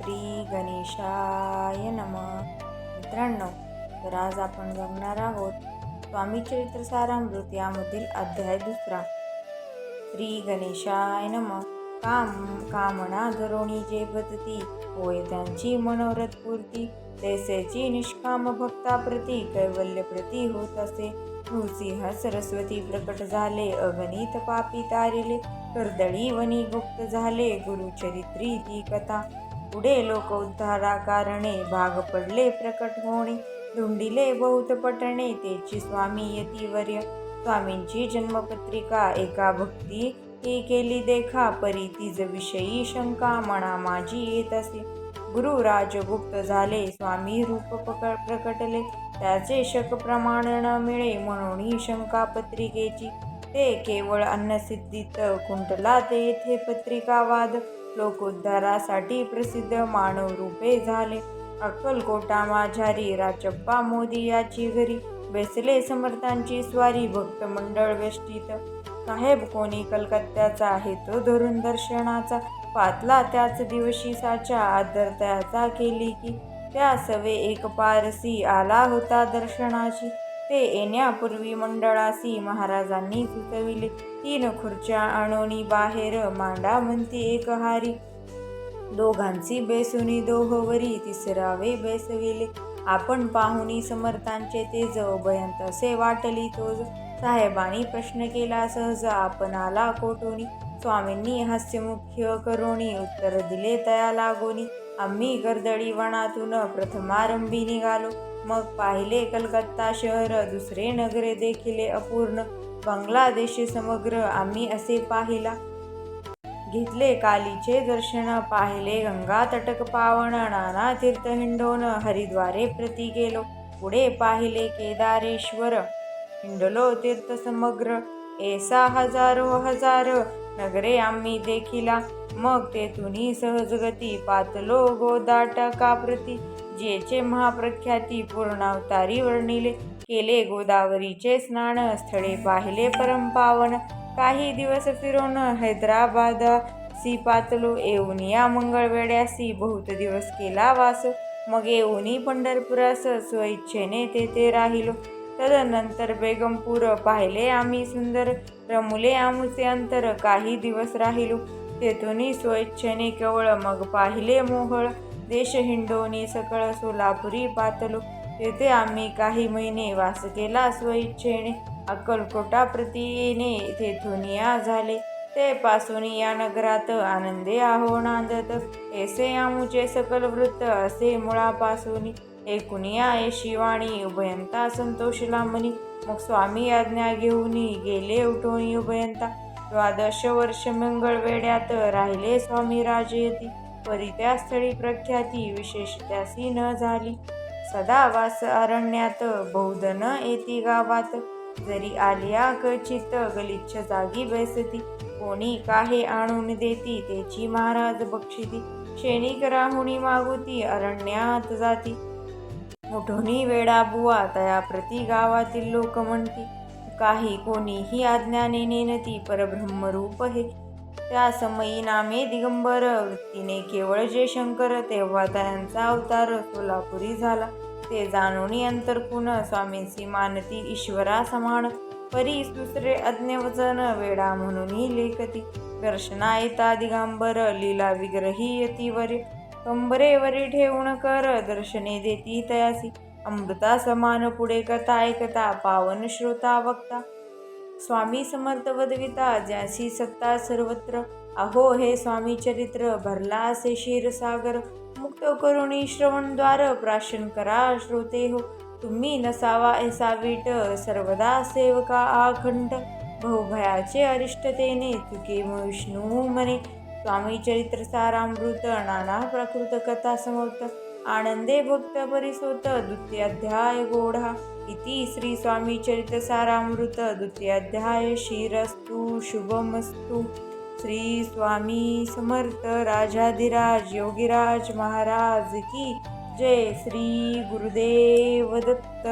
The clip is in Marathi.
श्री गणेशाय नमः. मित्रांनो, तर आज आपण बघणार आहोत स्वामी चरित्र सारामृत यामधील अध्याय 2. श्री गणेशाय नमः. कामना धरोणी जे बतती, होय त्यांची मनोरथ पूर्ती. तैसेची निष्काम भक्ताप्रती, कैवल्य प्रती होत असे. नृसिंह सरस्वती प्रकट झाले, अगणित पापी तारिले. कर्दळी वनी गुप्त झाले, गुरुचरित्री ती कथा. पुढे लोक उद्धारा कारणे, भाग पडले प्रकट होणे. धुंडिले बहुत पटणे, तेची स्वामी यतिवर्य. स्वामींची जन्मपत्रिका, एका भक्ती ही केली देखा. परी तिज विषयी शंका, मना माझी येत असे. गुरु राजगुप्त झाले, स्वामी रूप प्रकटले. त्याचे शक प्रमाण न मिळे, म्हणून ही शंका पत्रिकेची. ते केवळ अन्नसिद्धीत कुंटला तेथे पत्रिकावाद. लोकोद्धारासाठी प्रसिद्ध मानव रूपे झाले. अक्कलकोटा माझारी, राचप्पा मोदी याची घरी. बेसले समर्थांची स्वारी, भक्त मंडळ वेष्टीत. साहेब कोणी कलकत्त्याचा, हेतो धरून दर्शनाचा. पातला त्याच दिवशी साचा, आदर त्याचा केली की. त्या सवे एक पारसी, आला होता दर्शनाची. ते येण्यापूर्वी मंडळासी, महाराजांनी सुचविले. 3 खुर्च्या आणोनी बाहेर, मांडा म्हणती एक हारी. दोघांची बेसुनी दोहवरी, तिसरावे बेसविले. आपण पाहुनी समर्थांचे तेज, भयंत असे वाटली तोज. साहेबांनी प्रश्न केला सहज, आपण आला कोठूनी. स्वामींनी हास्यमुख्य करोनी, उत्तर दिले तया लागोनी. आम्ही कर्दळी वनातून प्रथमारंभी निघालो. मग पाहिले कलकत्ता शहर, दुसरे नगरे देखिले अपूर्ण. बांगलादेश समग्र आम्ही असे पाहिला. घेतले कालीचे दर्शन, पाहिले गंगा तटक पावन. नाना तीर्थ हिंडोन, हरिद्वारे प्रति गेलो. पुढे पाहिले केदारेश्वर, हिंडलो तीर्थ समग्र. ऐसा हजारो हजार नगरे आम्ही देखिला. मग तेथुनी सहजगती, पातलो गोदाटकाप्रती. जेचे महाप्रख्याती, पूर्णावतारी वर्णिले. केले गोदावरीचे स्नान, स्थळे पाहिले परमपावन. काही दिवस फिरून हैदराबादसी पातलो. येऊनिया मंगळवेड्यासी, बहुत दिवस केला वास. मग येऊनी पंढरपुरास, स्वइच्छेने तेथे राहिलो. तदनंतर बेगमपूर पाहिले आम्ही सुंदर. रमुले आमुचे अंतर, काही दिवस राहिलो. तेथुनी स्वइच्छेने केवळ, मग पाहिले मोहळ. देश हिंडोनी सकळ, सोलापुरी पातलो. तेथे आम्ही काही महिने वास केला स्वइच्छेने. अक्कलकोटा प्रति येणे तेथुनिया झाले. ते पासून या नगरात आनंदे आहो नांदत. ऐसे आमुचे सकल वृत्त, असे मुळापासून. ऐकुनिया ऐशी वाणी, उभयंता संतोषला मनी. मग स्वामी आज्ञा घेऊनी, गेले उठोनी उभयंता. 12 वर्ष मंगळवेड्यात राहिले स्वामी राजयती. परी त्या स्थळी प्रख्याती, विशेष त्यासी न झाली. सदा वास अरण्यात, बहुधन येती गावात. जरी आलिया कचित, गलिच्छ जागी बैसती. कोणी काहे आणून देती, तेची महाराज बक्षिती. शेणीक राहुणी मागुती, अरण्यात जाती. उठोनी वेडा बुवा, तया प्रति गावातील लोक म्हणती. काही कोणीही आज्ञाने नेनती, परब्रह्मरूप हे. त्या समयी नामे दिगंबर, वृत्तीने केवळ जे शंकर. तेव्हा त्यांचा अवतार सोलापुरी झाला. ते जाणूनी अंतरकून, स्वामींसी मानती ईश्वरा समान. परी दुसरे अज्ञवचन, वेडा म्हणून लेखती. दर्शना येता दिगंबर, लीला विग्रही यतिवर्य. कंबरेवरी ठेवून कर, दर्शने देती तयासी. अमृता समान पुढे कथा ऐकता, पावन श्रोता वक्ता. स्वामी समर्थ वदविता, ज्यासी सत्ता सर्वत्र. अहो हे स्वामी चरित्र, भरला असे क्षीरसागर. मुक्त करुणी श्रवणद्वार, प्राशन करा श्रोते हो. तुम्ही नसावा ऐसा वीट, सर्वदा सेवका आखंड. बहुभयाचे अरिष्ट तेने, चुके विष्णू मने. स्वामी चरित्र सारामृत, नाना प्राकृत कथा समर्थ. आनंदे भक्त परिसोत, द्वितीय अध्याय गोढा. इति श्री स्वामी चरित्र सारामृत, द्वितीय अध्याय. श्रीरस्तु शुभमस्तु. श्री स्वामी समर्थ राजाधिराज योगीराज महाराज की जय. श्री गुरुदेव दत्त.